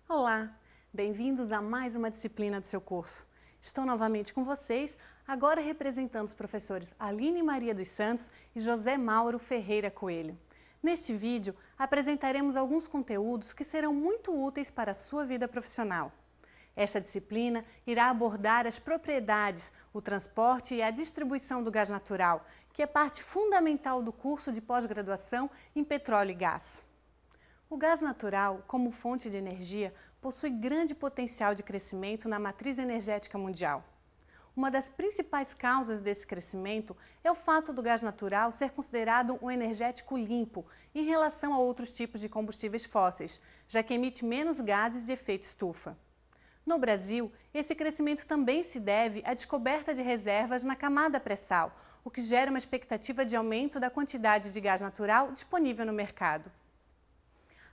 Olá, bem-vindos a mais uma disciplina do seu curso. Estou novamente com vocês, agora representando os professores Aline Maria dos Santos e José Mauro Ferreira Coelho. Neste vídeo, apresentaremos alguns conteúdos que serão muito úteis para a sua vida profissional. Esta disciplina irá abordar as propriedades, o transporte e a distribuição do gás natural, que é parte fundamental do curso de pós-graduação em petróleo e gás. O gás natural, como fonte de energia, possui grande potencial de crescimento na matriz energética mundial. Uma das principais causas desse crescimento é o fato do gás natural ser considerado um energético limpo em relação a outros tipos de combustíveis fósseis, já que emite menos gases de efeito estufa. No Brasil, esse crescimento também se deve à descoberta de reservas na camada pré-sal, o que gera uma expectativa de aumento da quantidade de gás natural disponível no mercado.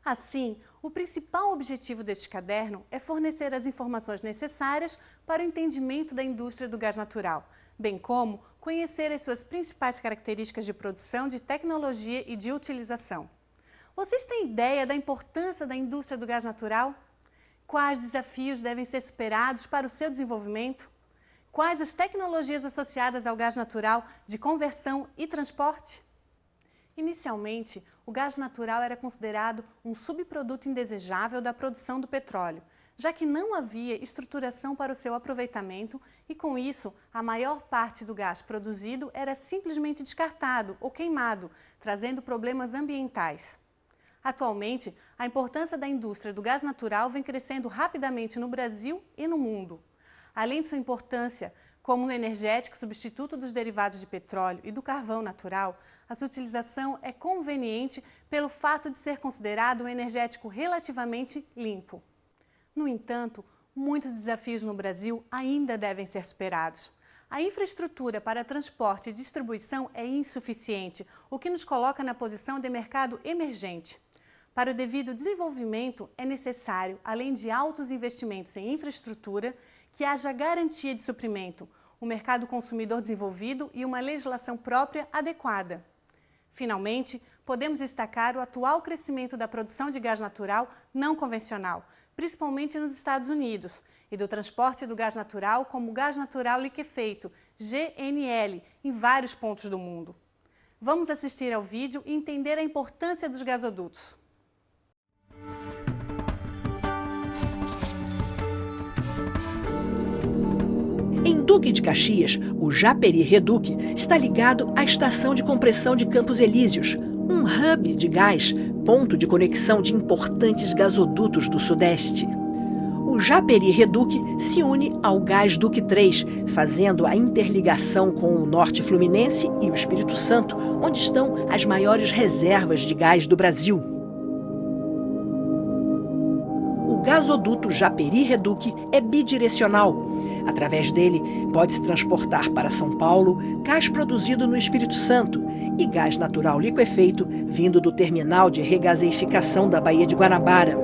Assim, o principal objetivo deste caderno é fornecer as informações necessárias para o entendimento da indústria do gás natural, bem como conhecer as suas principais características de produção, de tecnologia e de utilização. Vocês têm ideia da importância da indústria do gás natural? Quais desafios devem ser superados para o seu desenvolvimento? Quais as tecnologias associadas ao gás natural de conversão e transporte? Inicialmente, o gás natural era considerado um subproduto indesejável da produção do petróleo, já que não havia estruturação para o seu aproveitamento e, com isso, a maior parte do gás produzido era simplesmente descartado ou queimado, trazendo problemas ambientais. Atualmente, a importância da indústria do gás natural vem crescendo rapidamente no Brasil e no mundo. Além de sua importância como um energético substituto dos derivados de petróleo e do carvão natural, a sua utilização é conveniente pelo fato de ser considerado um energético relativamente limpo. No entanto, muitos desafios no Brasil ainda devem ser superados. A infraestrutura para transporte e distribuição é insuficiente, o que nos coloca na posição de mercado emergente. Para o devido desenvolvimento, é necessário, além de altos investimentos em infraestrutura, que haja garantia de suprimento, um mercado consumidor desenvolvido e uma legislação própria adequada. Finalmente, podemos destacar o atual crescimento da produção de gás natural não convencional, principalmente nos Estados Unidos, e do transporte do gás natural como gás natural liquefeito, GNL, em vários pontos do mundo. Vamos assistir ao vídeo e entender a importância dos gasodutos. Em Duque de Caxias, o Japeri Reduc está ligado à estação de compressão de Campos Elíseos, um hub de gás, ponto de conexão de importantes gasodutos do Sudeste. O Japeri Reduc se une ao Gás Duque 3, fazendo a interligação com o Norte Fluminense e o Espírito Santo, onde estão as maiores reservas de gás do Brasil. O gasoduto Japeri Reduc é bidirecional. Através dele, pode-se transportar para São Paulo gás produzido no Espírito Santo e gás natural liquefeito vindo do terminal de regaseificação da Baía de Guanabara.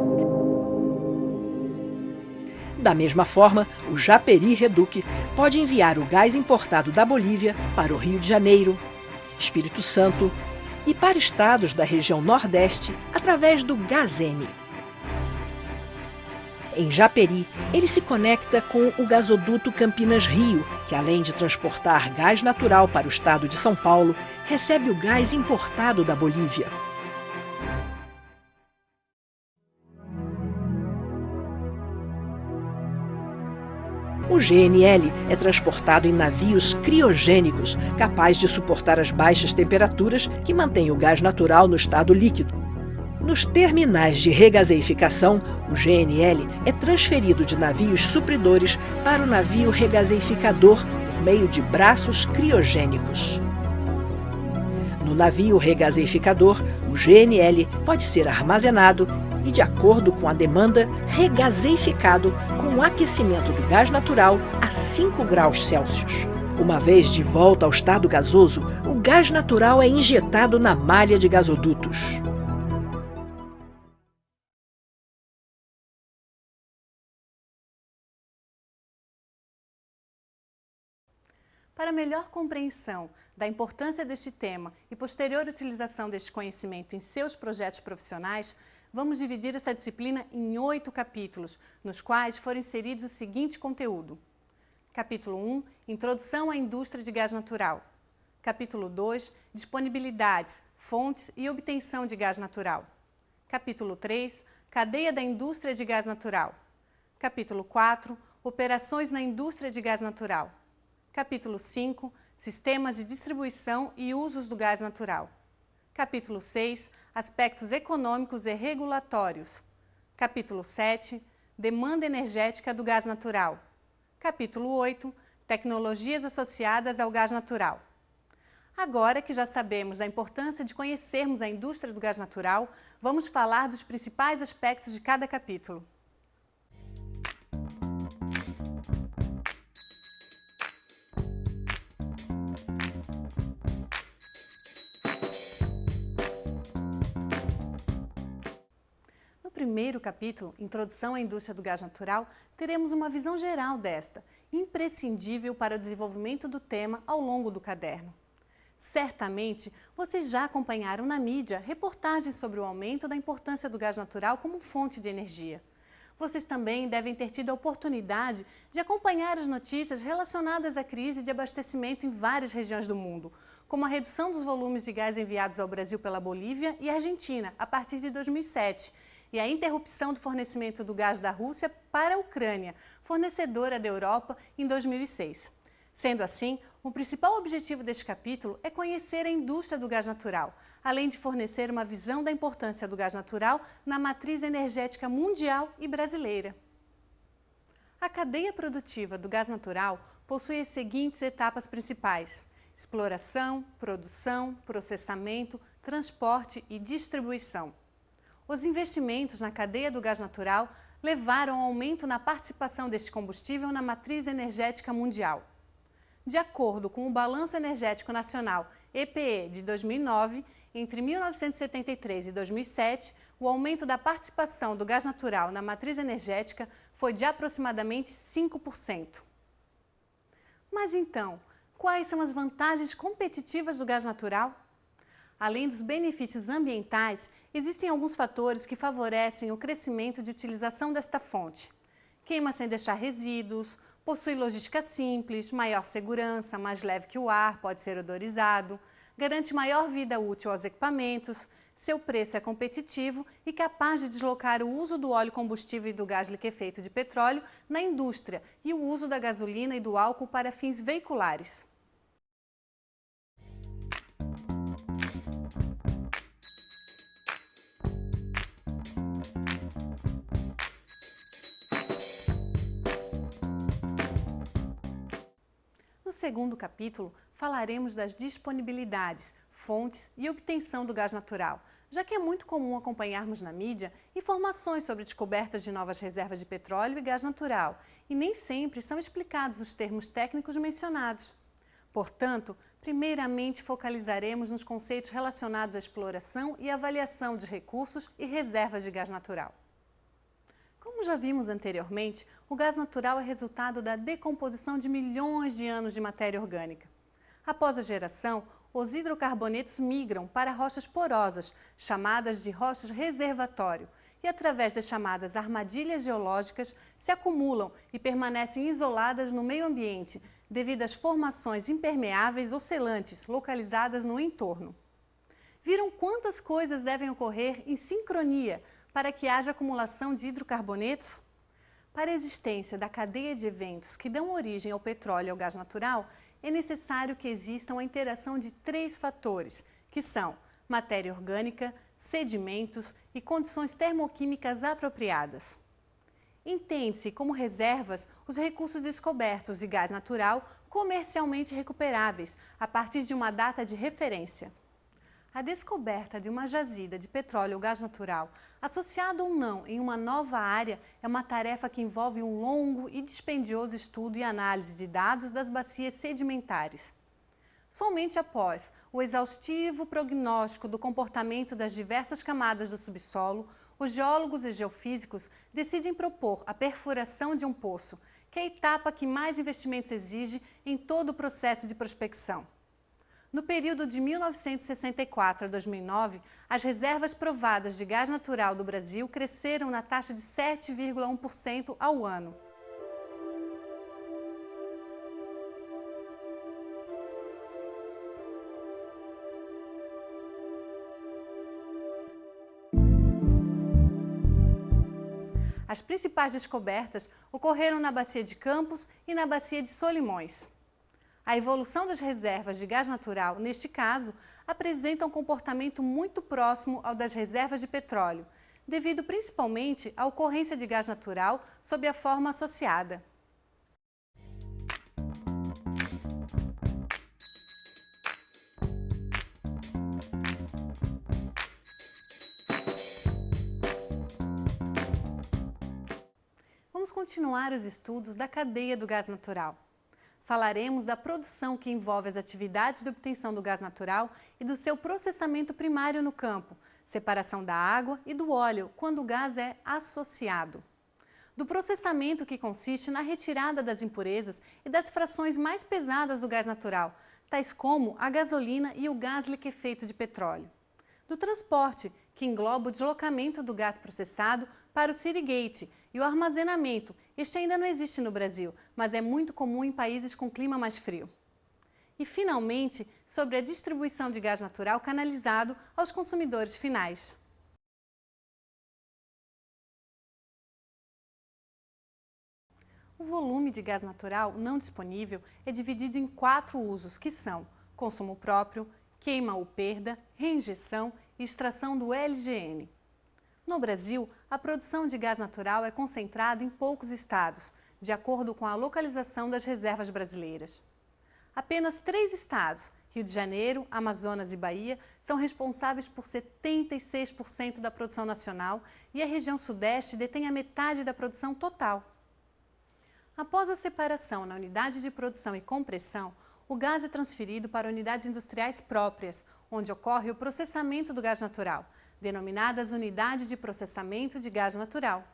Da mesma forma, o Japeri Reduc pode enviar o gás importado da Bolívia para o Rio de Janeiro, Espírito Santo e para estados da região Nordeste através do Gazene. Em Japeri, ele se conecta com o gasoduto Campinas-Rio, que além de transportar gás natural para o estado de São Paulo, recebe o gás importado da Bolívia. O GNL é transportado em navios criogênicos, capazes de suportar as baixas temperaturas que mantêm o gás natural no estado líquido. Nos terminais de regaseificação, o GNL é transferido de navios supridores para o navio regaseificador por meio de braços criogênicos. No navio regaseificador, o GNL pode ser armazenado e, de acordo com a demanda, regaseificado com o aquecimento do gás natural a 5 graus Celsius. Uma vez de volta ao estado gasoso, o gás natural é injetado na malha de gasodutos. Para melhor compreensão da importância deste tema e posterior utilização deste conhecimento em seus projetos profissionais, vamos dividir essa disciplina em 8 capítulos, nos quais foram inseridos o seguinte conteúdo. Capítulo 1, Introdução à Indústria de Gás Natural. Capítulo 2, Disponibilidades, fontes e obtenção de gás natural. Capítulo 3, Cadeia da Indústria de Gás Natural. Capítulo 4, Operações na Indústria de Gás Natural. Capítulo 5, Sistemas de distribuição e usos do gás natural. Capítulo 6, Aspectos econômicos e regulatórios. Capítulo 7, Demanda energética do gás natural. Capítulo 8, Tecnologias associadas ao gás natural. Agora que já sabemos da importância de conhecermos a indústria do gás natural, vamos falar dos principais aspectos de cada capítulo. No primeiro capítulo, Introdução à Indústria do Gás Natural, teremos uma visão geral desta, imprescindível para o desenvolvimento do tema ao longo do caderno. Certamente, vocês já acompanharam na mídia reportagens sobre o aumento da importância do gás natural como fonte de energia. Vocês também devem ter tido a oportunidade de acompanhar as notícias relacionadas à crise de abastecimento em várias regiões do mundo, como a redução dos volumes de gás enviados ao Brasil pela Bolívia e Argentina a partir de 2007, e a interrupção do fornecimento do gás da Rússia para a Ucrânia, fornecedora da Europa, em 2006. Sendo assim, o principal objetivo deste capítulo é conhecer a indústria do gás natural, além de fornecer uma visão da importância do gás natural na matriz energética mundial e brasileira. A cadeia produtiva do gás natural possui as seguintes etapas principais: exploração, produção, processamento, transporte e distribuição. Os investimentos na cadeia do gás natural levaram ao aumento na participação deste combustível na matriz energética mundial. De acordo com o Balanço Energético Nacional, EPE, de 2009, entre 1973 e 2007, o aumento da participação do gás natural na matriz energética foi de aproximadamente 5%. Mas então, quais são as vantagens competitivas do gás natural? Além dos benefícios ambientais, existem alguns fatores que favorecem o crescimento de utilização desta fonte. Queima sem deixar resíduos, possui logística simples, maior segurança, mais leve que o ar, pode ser odorizado, garante maior vida útil aos equipamentos, seu preço é competitivo e capaz de deslocar o uso do óleo combustível e do gás liquefeito de petróleo na indústria e o uso da gasolina e do álcool para fins veiculares. No segundo capítulo, falaremos das disponibilidades, fontes e obtenção do gás natural, já que é muito comum acompanharmos na mídia informações sobre descobertas de novas reservas de petróleo e gás natural, e nem sempre são explicados os termos técnicos mencionados. Portanto, primeiramente focalizaremos nos conceitos relacionados à exploração e avaliação de recursos e reservas de gás natural. Como já vimos anteriormente, o gás natural é resultado da decomposição de milhões de anos de matéria orgânica. Após a geração, os hidrocarbonetos migram para rochas porosas, chamadas de rochas reservatório, e através das chamadas armadilhas geológicas, se acumulam e permanecem isoladas no meio ambiente, devido às formações impermeáveis ou selantes localizadas no entorno. Viram quantas coisas devem ocorrer em sincronia para que haja acumulação de hidrocarbonetos? Para a existência da cadeia de eventos que dão origem ao petróleo e ao gás natural, é necessário que existam a interação de 3 fatores, que são matéria orgânica, sedimentos e condições termoquímicas apropriadas. Entende-se como reservas os recursos descobertos de gás natural comercialmente recuperáveis a partir de uma data de referência. A descoberta de uma jazida de petróleo ou gás natural, associado ou não em uma nova área, é uma tarefa que envolve um longo e dispendioso estudo e análise de dados das bacias sedimentares. Somente após o exaustivo prognóstico do comportamento das diversas camadas do subsolo, os geólogos e geofísicos decidem propor a perfuração de um poço, que é a etapa que mais investimentos exige em todo o processo de prospecção. No período de 1964 a 2009, as reservas provadas de gás natural do Brasil cresceram na taxa de 7,1% ao ano. As principais descobertas ocorreram na Bacia de Campos e na Bacia de Solimões. A evolução das reservas de gás natural, neste caso, apresenta um comportamento muito próximo ao das reservas de petróleo, devido principalmente à ocorrência de gás natural sob a forma associada. Vamos continuar os estudos da cadeia do gás natural. Falaremos da produção que envolve as atividades de obtenção do gás natural e do seu processamento primário no campo, separação da água e do óleo quando o gás é associado. Do processamento que consiste na retirada das impurezas e das frações mais pesadas do gás natural, tais como a gasolina e o gás liquefeito de petróleo. Do transporte, que engloba o deslocamento do gás processado para o sirigate e o armazenamento. Este ainda não existe no Brasil, mas é muito comum em países com clima mais frio. E, finalmente, sobre a distribuição de gás natural canalizado aos consumidores finais. O volume de gás natural não disponível é dividido em 4 usos, que são consumo próprio, queima ou perda, reinjeção e extração do LGN. No Brasil, a produção de gás natural é concentrada em poucos estados, de acordo com a localização das reservas brasileiras. Apenas 3 estados, Rio de Janeiro, Amazonas e Bahia, são responsáveis por 76% da produção nacional e a região sudeste detém a metade da produção total. Após a separação na unidade de produção e compressão, o gás é transferido para unidades industriais próprias, onde ocorre o processamento do gás natural, denominadas unidades de processamento de gás natural.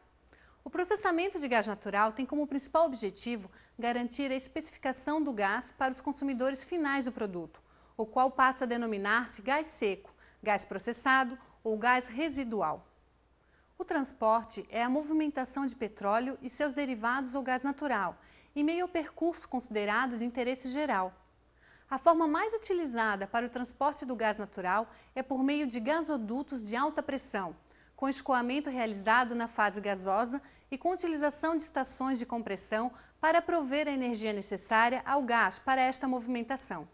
O processamento de gás natural tem como principal objetivo garantir a especificação do gás para os consumidores finais do produto, o qual passa a denominar-se gás seco, gás processado ou gás residual. O transporte é a movimentação de petróleo e seus derivados ou gás natural, em meio ao percurso considerado de interesse geral. A forma mais utilizada para o transporte do gás natural é por meio de gasodutos de alta pressão, com escoamento realizado na fase gasosa e com utilização de estações de compressão para prover a energia necessária ao gás para esta movimentação.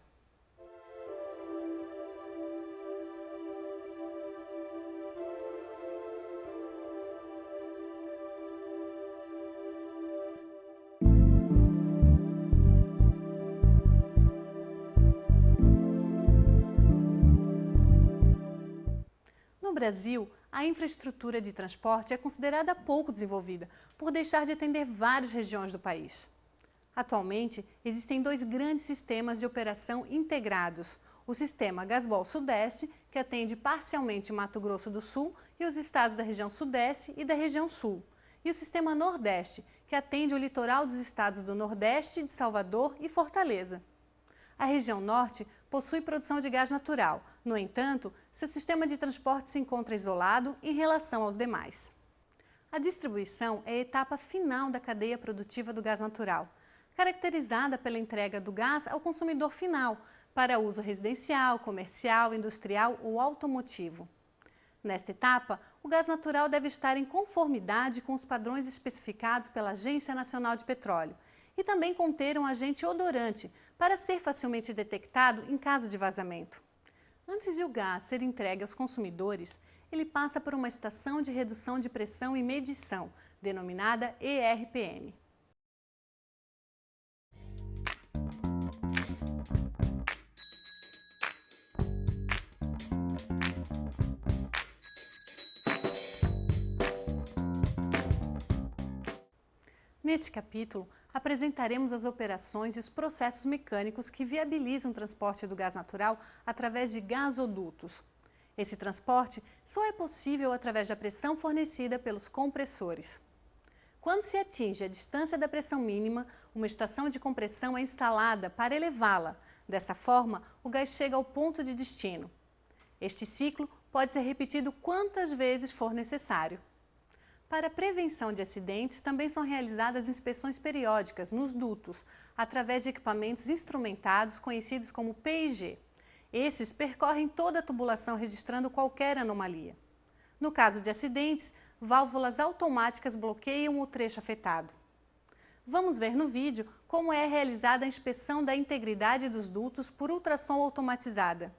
No Brasil, a infraestrutura de transporte é considerada pouco desenvolvida, por deixar de atender várias regiões do país. Atualmente, existem 2 grandes sistemas de operação integrados. O sistema Gasbol Sudeste, que atende parcialmente Mato Grosso do Sul e os estados da região Sudeste e da região Sul. E o sistema Nordeste, que atende o litoral dos estados do Nordeste, de Salvador e Fortaleza. A região Norte possui produção de gás natural. No entanto, seu sistema de transporte se encontra isolado em relação aos demais. A distribuição é a etapa final da cadeia produtiva do gás natural, caracterizada pela entrega do gás ao consumidor final, para uso residencial, comercial, industrial ou automotivo. Nesta etapa, o gás natural deve estar em conformidade com os padrões especificados pela Agência Nacional de Petróleo e também conter um agente odorante para ser facilmente detectado em caso de vazamento. Antes de o gás ser entregue aos consumidores, ele passa por uma estação de redução de pressão e medição, denominada ERPM. Neste capítulo, apresentaremos as operações e os processos mecânicos que viabilizam o transporte do gás natural através de gasodutos. Esse transporte só é possível através da pressão fornecida pelos compressores. Quando se atinge a distância da pressão mínima, uma estação de compressão é instalada para elevá-la. Dessa forma, o gás chega ao ponto de destino. Este ciclo pode ser repetido quantas vezes for necessário. Para a prevenção de acidentes, também são realizadas inspeções periódicas nos dutos, através de equipamentos instrumentados conhecidos como PIG. Esses percorrem toda a tubulação registrando qualquer anomalia. No caso de acidentes, válvulas automáticas bloqueiam o trecho afetado. Vamos ver no vídeo como é realizada a inspeção da integridade dos dutos por ultrassom automatizada.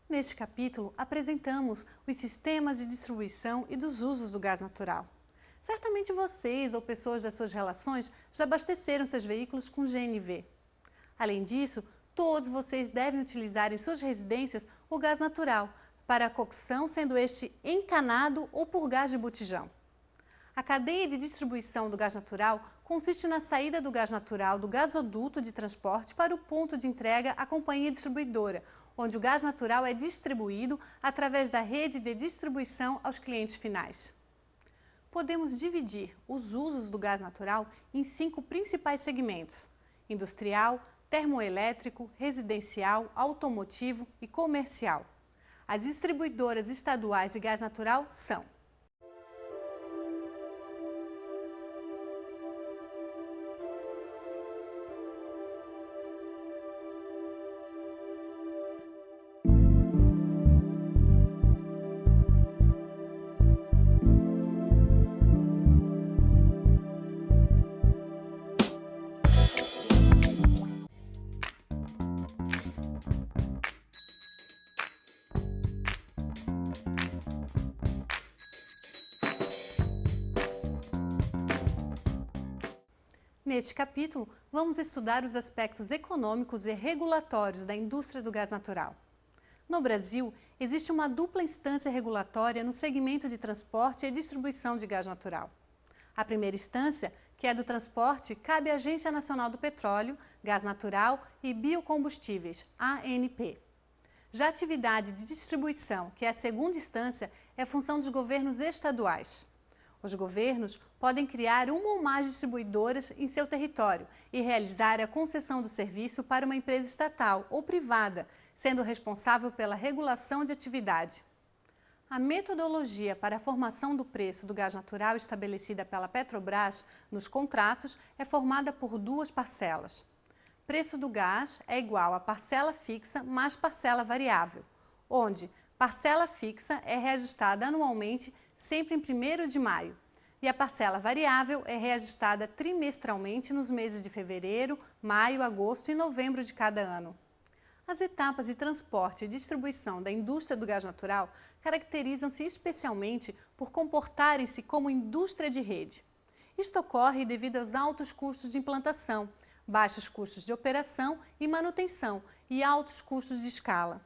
Neste capítulo, apresentamos os sistemas de distribuição e dos usos do gás natural. Certamente vocês ou pessoas das suas relações já abasteceram seus veículos com GNV. Além disso, todos vocês devem utilizar em suas residências o gás natural, para a cocção, sendo este encanado ou por gás de botijão. A cadeia de distribuição do gás natural consiste na saída do gás natural do gasoduto de transporte para o ponto de entrega à companhia distribuidora, onde o gás natural é distribuído através da rede de distribuição aos clientes finais. Podemos dividir os usos do gás natural em 5 principais segmentos: industrial, termoelétrico, residencial, automotivo e comercial. As distribuidoras estaduais de gás natural são: Neste capítulo, vamos estudar os aspectos econômicos e regulatórios da indústria do gás natural. No Brasil, existe uma dupla instância regulatória no segmento de transporte e distribuição de gás natural. A primeira instância, que é do transporte, cabe à Agência Nacional do Petróleo, Gás Natural e Biocombustíveis, ANP. Já a atividade de distribuição, que é a segunda instância, é função dos governos estaduais. Os governos podem criar uma ou mais distribuidoras em seu território e realizar a concessão do serviço para uma empresa estatal ou privada, sendo responsável pela regulação de atividade. A metodologia para a formação do preço do gás natural estabelecida pela Petrobras nos contratos é formada por 2 parcelas. Preço do gás é igual a parcela fixa mais parcela variável, onde parcela fixa é reajustada anualmente sempre em 1º de maio, e a parcela variável é reajustada trimestralmente nos meses de fevereiro, maio, agosto e novembro de cada ano. As etapas de transporte e distribuição da indústria do gás natural caracterizam-se especialmente por comportarem-se como indústria de rede. Isto ocorre devido aos altos custos de implantação, baixos custos de operação e manutenção e altos custos de escala.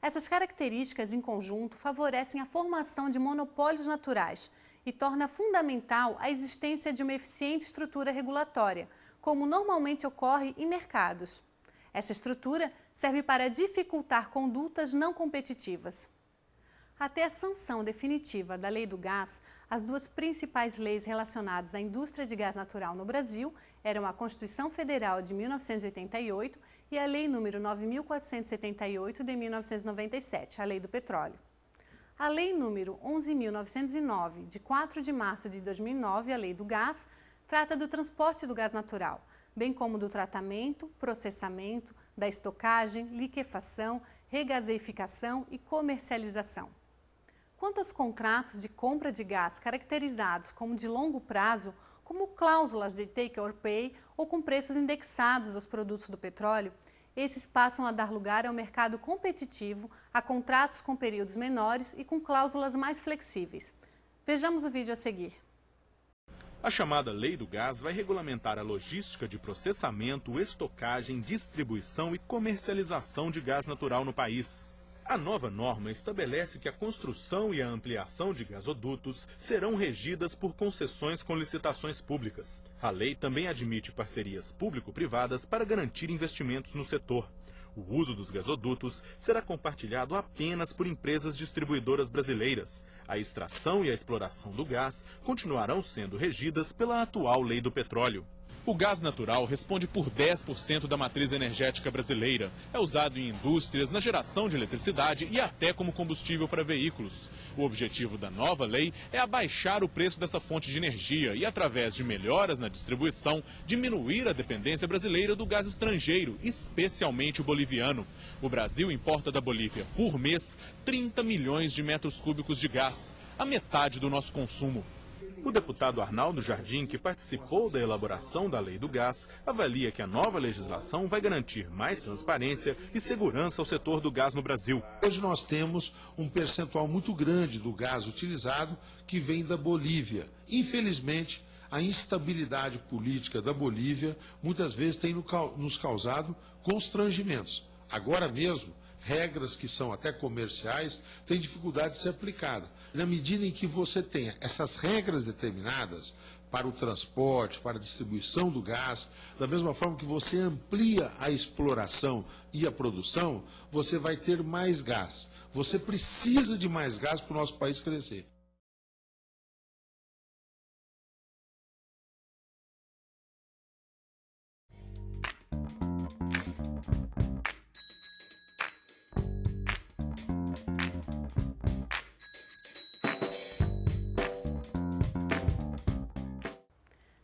Essas características em conjunto favorecem a formação de monopólios naturais e torna fundamental a existência de uma eficiente estrutura regulatória, como normalmente ocorre em mercados. Esta estrutura serve para dificultar condutas não competitivas. Até a sanção definitiva da Lei do Gás, as duas principais leis relacionadas à indústria de gás natural no Brasil eram a Constituição Federal de 1988 e a Lei nº 9.478 de 1997, a Lei do Petróleo. A Lei nº 11.909, de 4 de março de 2009, a Lei do Gás, trata do transporte do gás natural, bem como do tratamento, processamento, da estocagem, liquefação, regaseificação e comercialização. Quanto aos contratos de compra de gás caracterizados como de longo prazo, como cláusulas de take or pay ou com preços indexados aos produtos do petróleo, esses passam a dar lugar ao mercado competitivo, a contratos com períodos menores e com cláusulas mais flexíveis. Vejamos o vídeo a seguir. A chamada Lei do Gás vai regulamentar a logística de processamento, estocagem, distribuição e comercialização de gás natural no país. A nova norma estabelece que a construção e a ampliação de gasodutos serão regidas por concessões com licitações públicas. A lei também admite parcerias público-privadas para garantir investimentos no setor. O uso dos gasodutos será compartilhado apenas por empresas distribuidoras brasileiras. A extração e a exploração do gás continuarão sendo regidas pela atual Lei do Petróleo. O gás natural responde por 10% da matriz energética brasileira. É usado em indústrias, na geração de eletricidade e até como combustível para veículos. O objetivo da nova lei é abaixar o preço dessa fonte de energia e, através de melhoras na distribuição, diminuir a dependência brasileira do gás estrangeiro, especialmente o boliviano. O Brasil importa da Bolívia, por mês, 30 milhões de metros cúbicos de gás, a metade do nosso consumo. O deputado Arnaldo Jardim, que participou da elaboração da Lei do Gás, avalia que a nova legislação vai garantir mais transparência e segurança ao setor do gás no Brasil. Hoje nós temos um percentual muito grande do gás utilizado que vem da Bolívia. Infelizmente, a instabilidade política da Bolívia muitas vezes tem nos causado constrangimentos. Agora mesmo, regras que são até comerciais têm dificuldade de ser aplicadas. Na medida em que você tenha essas regras determinadas para o transporte, para a distribuição do gás, da mesma forma que você amplia a exploração e a produção, você vai ter mais gás. Você precisa de mais gás para o nosso país crescer.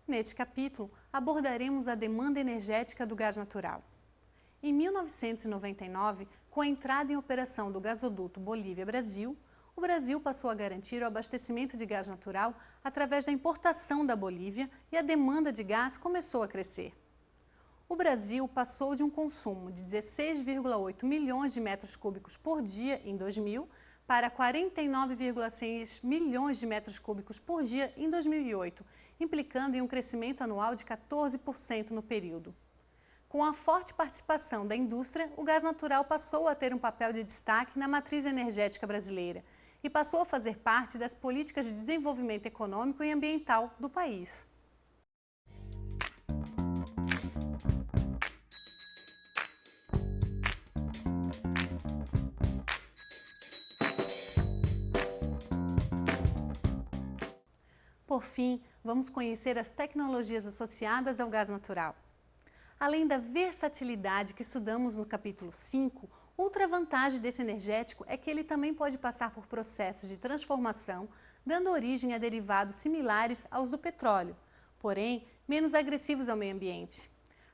Neste capítulo, abordaremos a demanda energética do gás natural. Em 1999, com a entrada em operação do gasoduto Bolívia-Brasil, o Brasil passou a garantir o abastecimento de gás natural através da importação da Bolívia e a demanda de gás começou a crescer. O Brasil passou de um consumo de 16,8 milhões de metros cúbicos por dia em 2000 para 49,6 milhões de metros cúbicos por dia em 2008, implicando em um crescimento anual de 14% no período. Com a forte participação da indústria, o gás natural passou a ter um papel de destaque na matriz energética brasileira e passou a fazer parte das políticas de desenvolvimento econômico e ambiental do país. Por fim, vamos conhecer as tecnologias associadas ao gás natural. Além da versatilidade que estudamos no capítulo 5, outra vantagem desse energético é que ele também pode passar por processos de transformação, dando origem a derivados similares aos do petróleo, porém menos agressivos ao meio ambiente.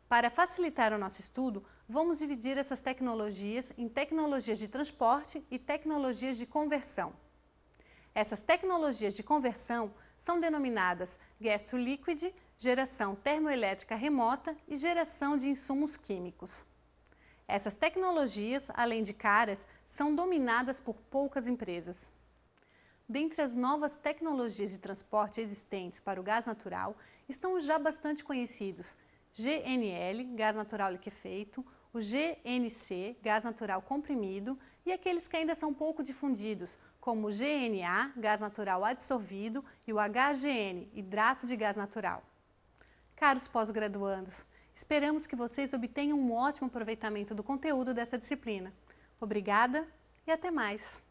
Para facilitar o nosso estudo, vamos dividir essas tecnologias em tecnologias de transporte e tecnologias de conversão. Essas tecnologias de conversão são denominadas gas to liquid, geração termoelétrica remota e geração de insumos químicos. Essas tecnologias, além de caras, são dominadas por poucas empresas. Dentre as novas tecnologias de transporte existentes para o gás natural, estão os já bastante conhecidos GNL, gás natural liquefeito, o GNC, gás natural comprimido, e aqueles que ainda são pouco difundidos, como o GNA, gás natural adsorvido, e o HGN, hidrato de gás natural. Caros pós-graduandos, esperamos que vocês obtenham um ótimo aproveitamento do conteúdo dessa disciplina. Obrigada e até mais!